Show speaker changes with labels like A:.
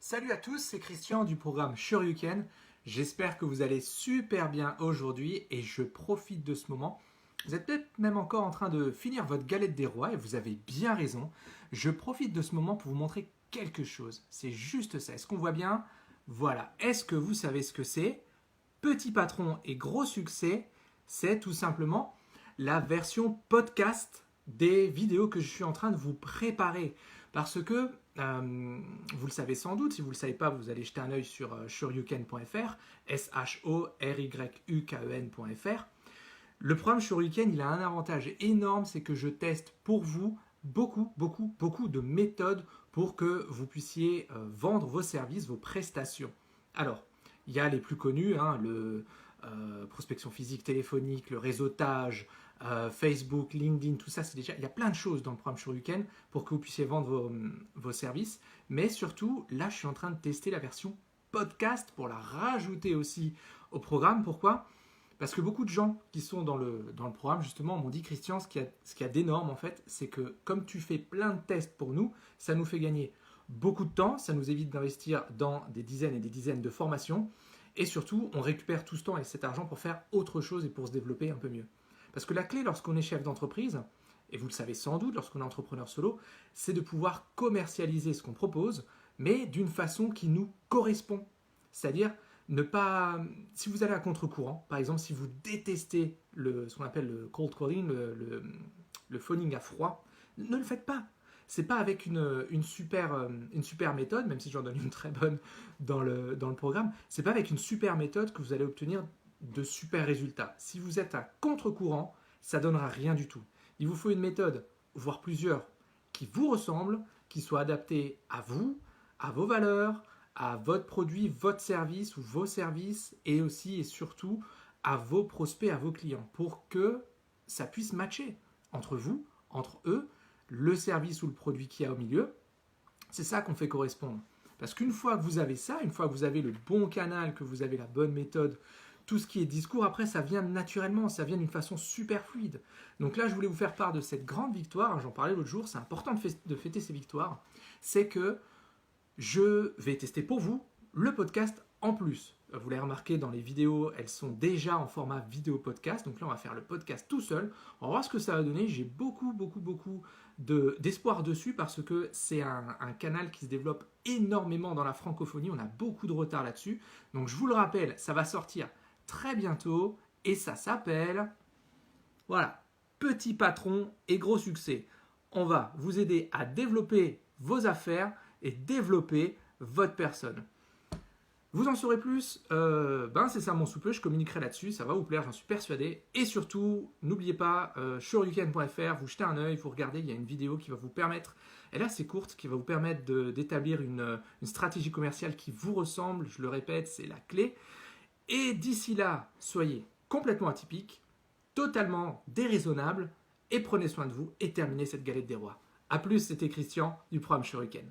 A: Salut à tous, c'est Christian du programme Shoryuken. J'espère que vous allez super bien aujourd'hui et je profite de ce moment. Vous êtes peut-être même encore en train de finir votre galette des rois et vous avez bien raison. Je profite de ce moment pour vous montrer quelque chose. C'est juste ça. Est-ce qu'on voit bien? Voilà. Est-ce que vous savez ce que c'est? Petit patron et gros succès, c'est tout simplement la version podcast des vidéos que je suis en train de vous préparer. Parce que, vous le savez sans doute, si vous ne le savez pas, vous allez jeter un œil sur shoryuken.fr, shoryuken.fr. Le programme Shoryuken, il a un avantage énorme, c'est que je teste pour vous beaucoup de méthodes pour que vous puissiez vendre vos services, vos prestations. Alors, il y a les plus connus, le prospection physique, téléphonique, le réseautage, Facebook, LinkedIn, tout ça, il y a plein de choses dans le programme Shoryuken pour que vous puissiez vendre vos services. Mais surtout, là, je suis en train de tester la version podcast pour la rajouter aussi au programme. Pourquoi ? Parce que beaucoup de gens qui sont dans le programme, justement, m'ont dit, Christian, ce qu'il y a d'énorme, en fait, c'est que comme tu fais plein de tests pour nous, ça nous fait gagner beaucoup de temps, ça nous évite d'investir dans des dizaines et des dizaines de formations, et surtout, on récupère tout ce temps et cet argent pour faire autre chose et pour se développer un peu mieux. Parce que la clé, lorsqu'on est chef d'entreprise, et vous le savez sans doute, lorsqu'on est entrepreneur solo, c'est de pouvoir commercialiser ce qu'on propose, mais d'une façon qui nous correspond. C'est-à-dire, ne pas, si vous allez à contre-courant, par exemple, si vous détestez ce qu'on appelle le cold calling, le phoning à froid, ne le faites pas. C'est pas avec une super méthode, même si j'en donne une très bonne dans le programme, c'est pas avec une super méthode que vous allez obtenir de super résultats. Si vous êtes à contre-courant, ça donnera rien du tout. Il vous faut une méthode, voire plusieurs, qui vous ressemblent, qui soient adaptées à vous, à vos valeurs, à votre produit, votre service ou vos services, et aussi et surtout à vos prospects, à vos clients, pour que ça puisse matcher entre vous, entre eux, le service ou le produit qu'il y a au milieu. C'est ça qu'on fait correspondre. Parce qu'une fois que vous avez ça, une fois que vous avez le bon canal, que vous avez la bonne méthode, tout ce qui est discours, après, ça vient naturellement, ça vient d'une façon super fluide. Donc là, je voulais vous faire part de cette grande victoire, j'en parlais l'autre jour, c'est important de fêter ces victoires, c'est que je vais tester pour vous le podcast en plus. Vous l'avez remarqué dans les vidéos, elles sont déjà en format vidéo podcast. Donc là, on va faire le podcast tout seul. On va voir ce que ça va donner. J'ai beaucoup d'espoir dessus parce que c'est un canal qui se développe énormément dans la francophonie. On a beaucoup de retard là-dessus. Donc je vous le rappelle, ça va sortir très bientôt et ça s'appelle, voilà, Petit patron et gros succès. On va vous aider à développer vos affaires et développer votre personne. Vous en saurez plus, c'est ça mon souper, je communiquerai là-dessus, ça va vous plaire, j'en suis persuadé. Et surtout, n'oubliez pas, shoryuken.fr, vous jetez un œil, vous regardez, il y a une vidéo qui va vous permettre, elle est assez courte, qui va vous permettre d'établir une stratégie commerciale qui vous ressemble, je le répète, c'est la clé. Et d'ici là, soyez complètement atypique, totalement déraisonnable, et prenez soin de vous et terminez cette galette des rois. A plus, c'était Christian du programme Shoryuken.